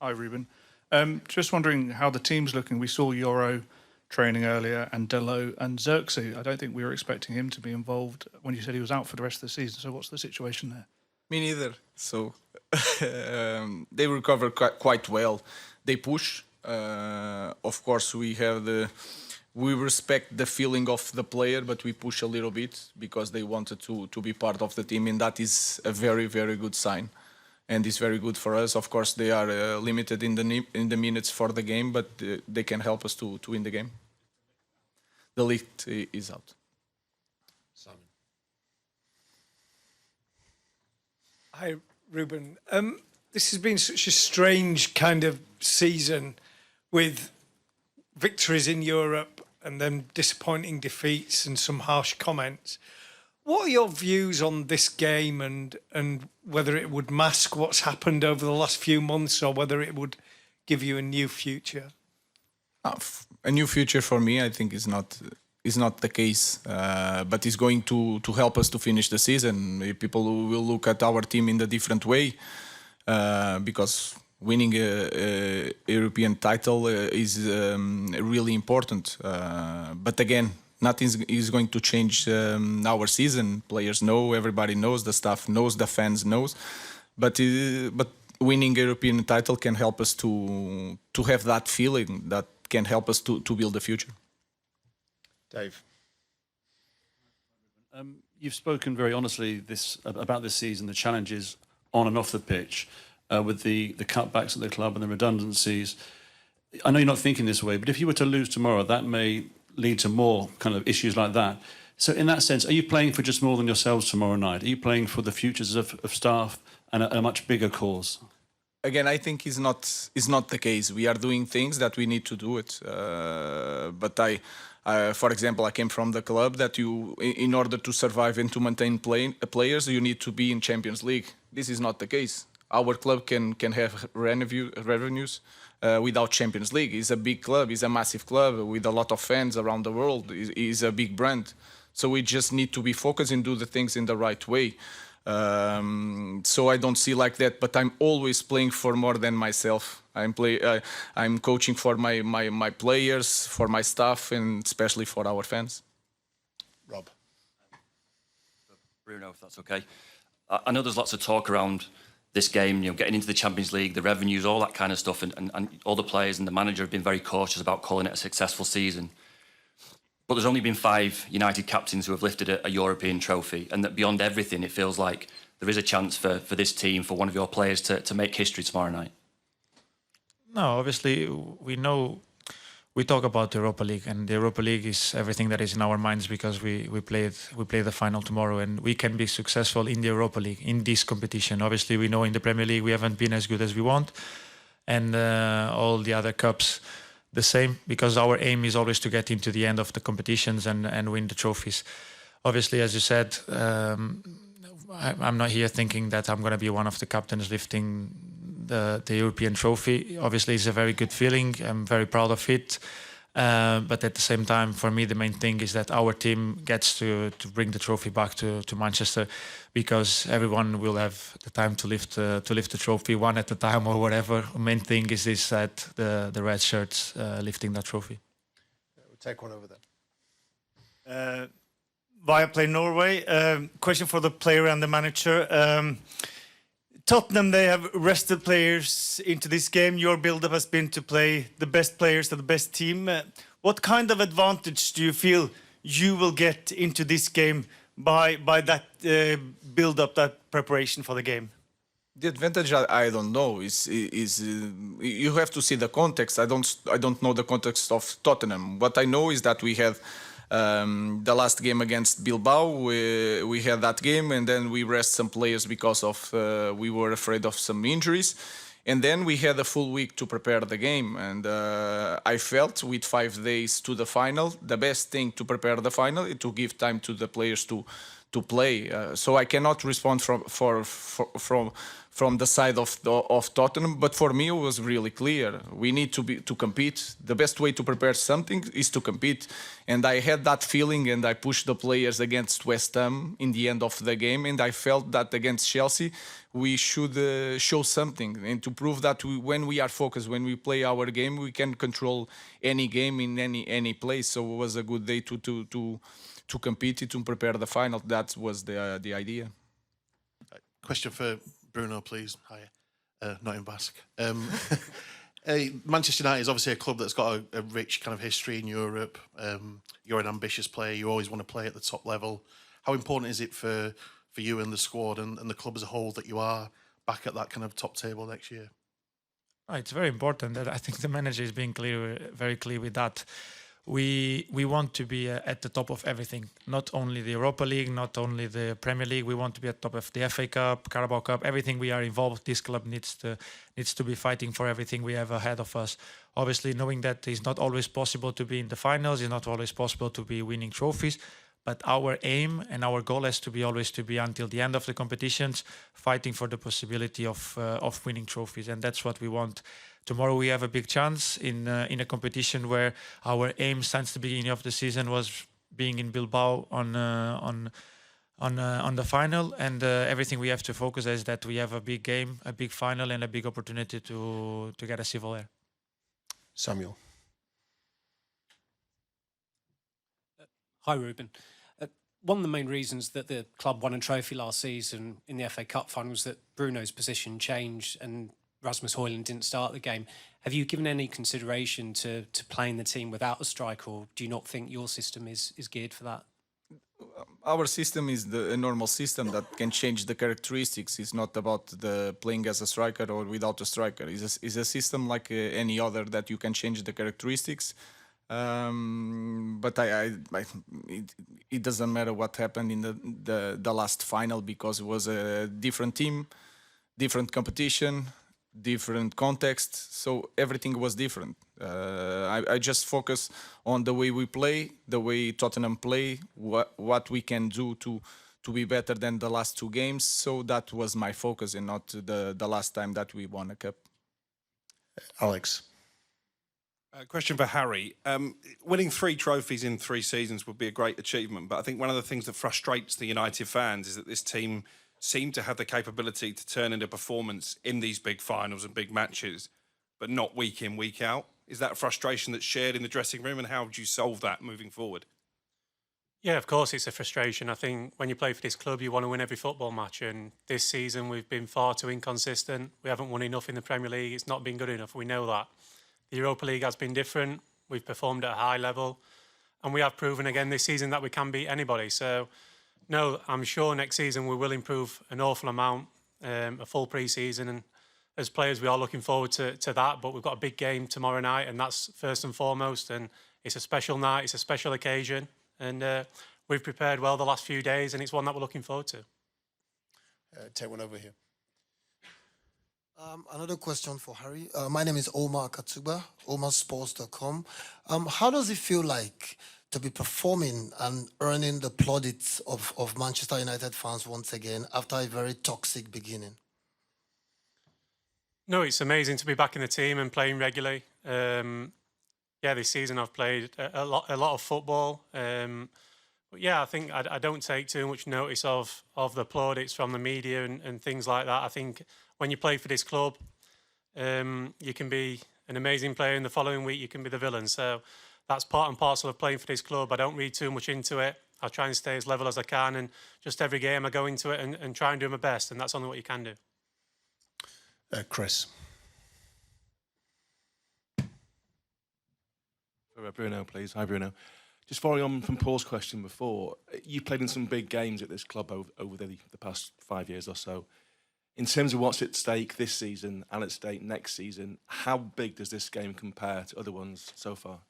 Hi, Rúben. Just wondering how the team's looking. We saw Euro training earlier and Delo and Xerxes. I don't think we were expecting him to be involved when you said he was out for the rest of the season. So what's the situation there? Me neither. So they recover quite well. They push. Of course, we respect the feeling of the player, but we push a little bit because they wanted to be part of the team, and that is a very, very good sign. And it's very good for us. Of course, they are limited in the minutes for the game, but they can help us to win the game. The league is out. Simon. Hi, Rúben. This has been such a strange kind of season with victories in Europe and then disappointing defeats and some harsh comments. What are your views on this game and whether it would mask what's happened over the last few months or whether it would give you a new future? A new future for me, I think, is not the case, but it's going to help us to finish the season. People will look at our team in a different way because winning a European title is really important. But again, nothing is going to change our season. Players know, everybody knows, the staff knows, the fans knows. But winning a European title can help us to have that feeling that can help us to build the future. Dave. You've spoken very honestly about this season, the challenges on and off the pitch, with the cutbacks at the club and the redundancies. I know you're not thinking this way, but if you were to lose tomorrow, that may lead to more kind of issues like that. So in that sense, are you playing for just more than yourselves tomorrow night? Are you playing for the futures of staff and a much bigger cause? Again, I think is not the case. We are doing things that we need to do it. But for example, I came from the club that in order to survive and to maintain players, you need to be in Champions League. This is not the case. Our club can have revenues without Champions League. It's a big club. It's a massive club with a lot of fans around the world. It's a big brand. So we just need to be focused and do the things in the right way. So I don't see like that, but I'm always playing for more than myself. I'm coaching for my players, for my staff, and especially for our fans. Rob. Bruno, if that's okay. I know there's lots of talk around this game, getting into the Champions League, the revenues, all that kind of stuff, and all the players and the manager have been very cautious about calling it a successful season. But there's only been 5 United captains who have lifted a European trophy, and that beyond everything, it feels like there is a chance for this team, for one of your players to make history tomorrow night. No, obviously we talk about the Europa League, and the Europa League is everything that is in our minds because we play the final tomorrow, and we can be successful in the Europa League in this competition. Obviously, we know in the Premier League we haven't been as good as we want, and all the other cups the same, because our aim is always to get into the end of the competitions and win the trophies. Obviously, as you said, I'm not here thinking that I'm going to be one of the captains lifting the European trophy. Obviously, it's a very good feeling. I'm very proud of it. But at the same time, for me, the main thing is that our team gets to bring the trophy back to Manchester, because everyone will have the time to lift the trophy one at a time or whatever. The main thing is that the red shirts lifting that trophy. We'll take one over there. Viaplay Norway. Question for the player and the manager. Tottenham, they have rested players into this game. Your build-up has been to play the best players to the best team. What kind of advantage do you feel you will get into this game by that build-up, that preparation for the game? The advantage I don't know is you have to see the context. I don't know the context of Tottenham. What I know is that we had the last game against Bilbao, we had that game, and then we rest some players because of we were afraid of some injuries, and then we had a full week to prepare the game. And I felt with 5 days to the final, the best thing to prepare the final is to give time to the players to play. So I cannot respond from the side of Tottenham. But for me, it was really clear. We need to compete. The best way to prepare something is to compete. And I had that feeling, and I pushed the players against West Ham in the end of the game. And I felt that against Chelsea, we should show something, and to prove that when we are focused, when we play our game, we can control any game in any place. So it was a good day to compete, to prepare the final. That was the idea. Question for Bruno, please. Hi, not in Basque. Manchester United is obviously a club that's got a rich kind of history in Europe. You're an ambitious player. You always want to play at the top level. How important is it for you and the squad and the club as a whole that you are back at that kind of top table next year? It's very important that I think the manager is being very clear with that. We want to be at the top of everything, not only the Europa League, not only the Premier League. We want to be at the top of the FA Cup, Carabao Cup, everything we are involved. This club needs to be fighting for everything we have ahead of us. Obviously, knowing that it's not always possible to be in the finals, it's not always possible to be winning trophies. But our aim and our goal has to be always to be until the end of the competitions, fighting for the possibility of winning trophies, and that's what we want. Tomorrow we have a big chance in a competition where our aim since the beginning of the season was being in Bilbao on the final, and everything we have to focus is that we have a big game, a big final, and a big opportunity to get a civil air. Samuel. Hi, Rúben. One of the main reasons that the club won a trophy last season in the FA Cup final was that Bruno's position changed and Rasmus Højlund didn't start the game. Have you given any consideration to playing the team without a striker, or do you not think your system is geared for that? Our system is a normal system that can change the characteristics. It's not about the playing as a striker or without a striker. It's a system like any other that you can change the characteristics. But it doesn't matter what happened in the last final, because it was a different team, different competition, different context, so everything was different. I just focus on the way we play, the way Tottenham play, what we can do to be better than the last two games. So that was my focus, and not the last time that we won a cup. Alex. Question for Harry. Winning 3 trophies in 3 seasons would be a great achievement, but I think one of the things that frustrates the United fans is that this team seem to have the capability to turn into performance in these big finals and big matches, but not week in, week out. Is that a frustration that's shared in the dressing room, and how would you solve that moving forward? Yeah, of course it's a frustration. I think when you play for this club, you want to win every football match, and this season we've been far too inconsistent. We haven't won enough in the Premier League. It's not been good enough. We know that. The Europa League has been different. We've performed at a high level, and we have proven again this season that we can beat anybody. So, no, I'm sure next season we will improve an awful amount, a full pre-season, and as players we are looking forward to that. But we've got a big game tomorrow night, and that's first and foremost, and it's a special night, it's a special occasion, and we've prepared well the last few days, and it's one that we're looking forward to. Take one over here. Another question for Harry. My name is Omar Katsuba, omarsports.com. How does it feel like to be performing and earning the plaudits of Manchester United fans once again after a very toxic beginning? No, it's amazing to be back in the team and playing regularly. Yeah, this season I've played a lot of football. But yeah, I think I don't take too much notice of the plaudits from the media and things like that. I think when you play for this club, you can be an amazing player, and the following week you can be the villain. So that's part and parcel of playing for this club. I don't read too much into it. I try and stay as level as I can, and just every game I go into it and try and do my best, and that's only what you can do. Chris. For Bruno, please. Hi, Bruno. Just following on from Paul's question before, you played in some big games at this club over the past 5 years or so. In terms of what's at stake this season and at stake next season, how big does this game compare to other ones so far?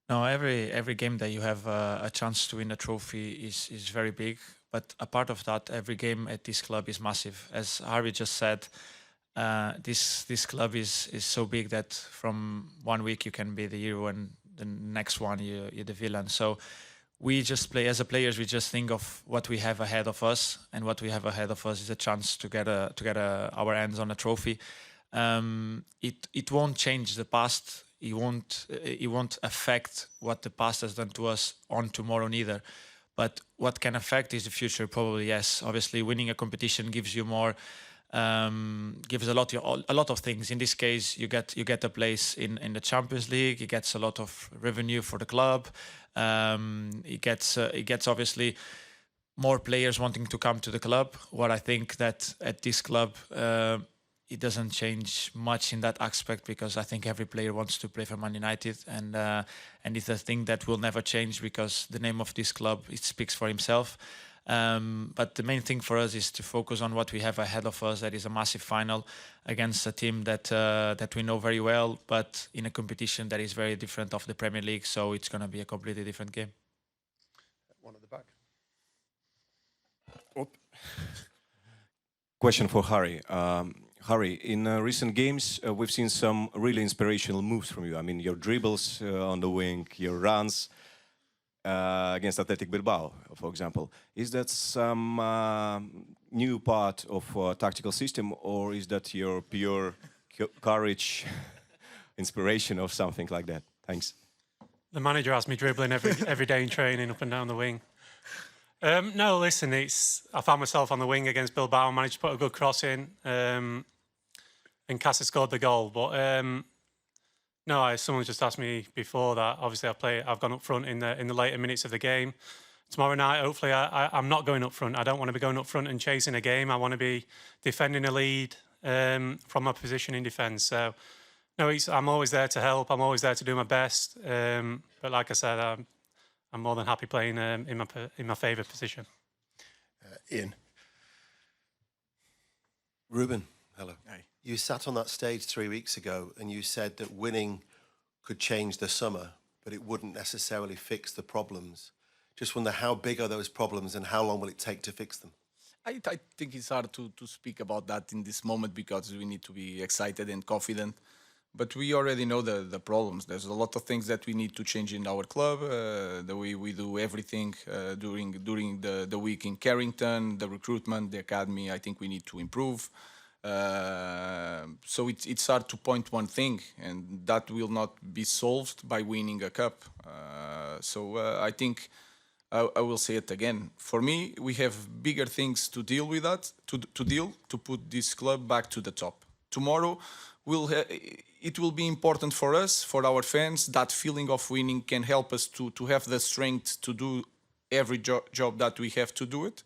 No, every game that you have a chance to win a trophy is very big. But a part of that, every game at this club is massive. As Harvey just said, this club is so big that from one week you can be the hero and the next one you're the villain. So we just play as a players. We just think of what we have ahead of us, and what we have ahead of us is a chance to get our hands on a trophy. It won't change the past. It won't affect what the past has done to us on tomorrow neither. But what can affect is the future, probably, yes. Obviously, winning a competition gives you more, gives a lot of things. In this case, you get a place in the Champions League. It gets a lot of revenue for the club. It gets obviously more players wanting to come to the club. What I think that at this club, it doesn't change much in that aspect, because I think every player wants to play for Man United, and it's a thing that will never change, because the name of this club, it speaks for himself. But the main thing for us is to focus on what we have ahead of us. That is a massive final against a team that we know very well, but in a competition that is very different of the Premier League. So it's going to be a completely different game. One at the back. Question for Harry. Harry, in recent games, we've seen some really inspirational moves from you. I mean, your dribbles on the wing, your runs against Athletic Bilbao, for example. Is that some new part of tactical system, or is that your pure courage, inspiration, or something like that? Thanks. The manager has me dribbling every day in training up and down the wing. No, listen, I found myself on the wing against Bilbao, managed to put a good cross in, and Casa scored the goal. But no, someone just asked me before that. Obviously, I've gone up front in the later minutes of the game. Tomorrow night, hopefully, I'm not going up front. I don't want to be going up front and chasing a game. I want to be defending a lead from my position in defence. So, no, I'm always there to help. I'm always there to do my best. But like I said, I'm more than happy playing in my favourite position. Ian. Rúben, hello. Hey. You sat on that stage 3 weeks ago and you said that winning could change the summer, but it wouldn't necessarily fix the problems. Just wonder, how big are those problems and how long will it take to fix them? I think it's hard to speak about that in this moment, because we need to be excited and confident. But we already know the problems. There's a lot of things that we need to change in our club, the way we do everything during the week in Carrington, the recruitment, the academy. I think we need to improve. So it's hard to point one thing, and that will not be solved by winning a cup. So I think I will say it again. For me, we have bigger things to deal with to put this club back to the top. Tomorrow, it will be important for us, for our fans. That feeling of winning can help us to have the strength to do every job that we have to do it.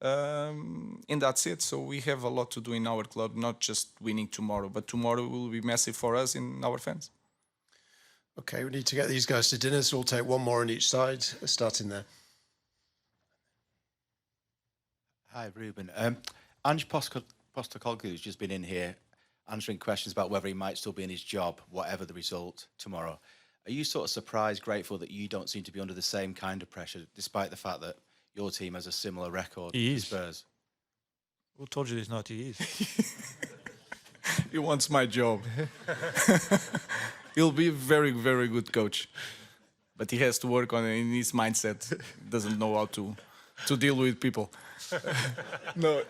And that's it. So we have a lot to do in our club, not just winning tomorrow, but tomorrow will be massive for us and our fans. Okay, we need to get these guys to dinner, so we'll take one more on each side, starting there. Hi, Rúben. Ange Postecoglou has just been in here answering questions about whether he might still be in his job, whatever the result tomorrow. Are you sort of surprised, grateful that you don't seem to be under the same kind of pressure, despite the fact that your team has a similar record to Spurs? Who told you he's not? He is. He wants my job. He'll be a very, very good coach. But he has to work on it in his mindset. He doesn't know how to deal with people. No.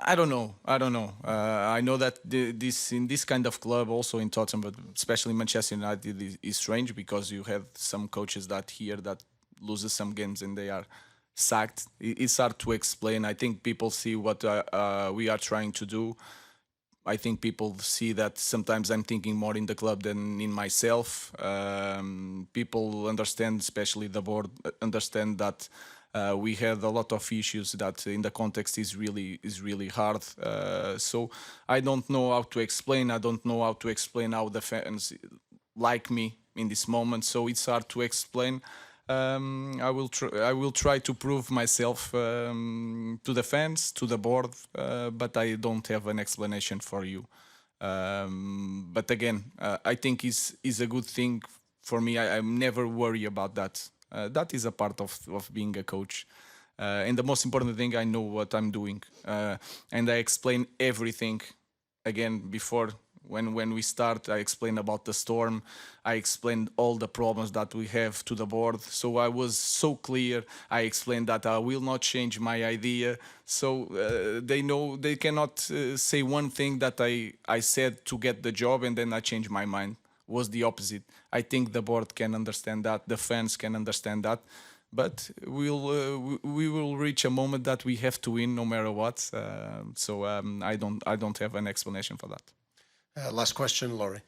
I don't know. I know that in this kind of club, also in Tottenham, but especially Manchester United, is strange, because you have some coaches that loses some games and they are sacked. It's hard to explain. I think people see what we are trying to do. I think people see that sometimes I'm thinking more in the club than in myself. People understand, especially the board, understand that we had a lot of issues that in the context is really hard. So I don't know how to explain. I don't know how to explain how the fans like me in this moment. So it's hard to explain. I will try to prove myself to the fans, to the board, but I don't have an explanation for you. But again, I think is a good thing for me. I'm never worried about that. That is a part of being a coach. And the most important thing, I know what I'm doing. And I explain everything, again, before When we start, I explained about the storm. I explained all the problems that we have to the board. So I was so clear. I explained that I will not change my idea. So they know they cannot say one thing that I said to get the job and then I changed my mind. Was the opposite. I think the board can understand that. The fans can understand that. But we will reach a moment that we have to win no matter what. So I don't have an explanation for that. Last question, Laurie.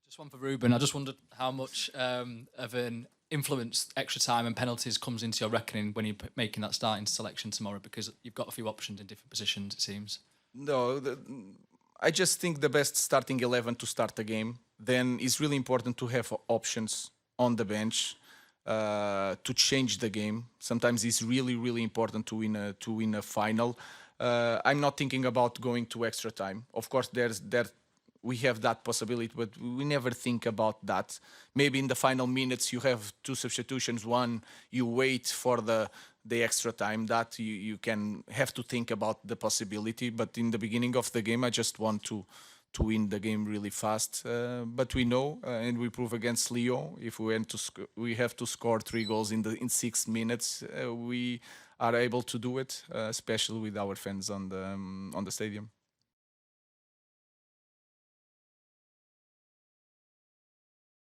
Just one for Rúben. I just wondered how much of an influence extra time and penalties comes into your reckoning when you're making that starting selection tomorrow, because you've got a few options in different positions, it seems. No, I just think the best starting 11 to start the game. Then it's really important to have options on the bench to change the game. Sometimes it's really important to win a final. I'm not thinking about going to extra time. Of course, we have that possibility, but we never think about that. Maybe in the final minutes you have two substitutions. One, you wait for the extra time. That you can have to think about the possibility. But in the beginning of the game, I just want to win the game really fast. But we know, and we prove against Lyon, if we have to score 3 goals in 6 minutes, we are able to do it, especially with our fans on the stadium.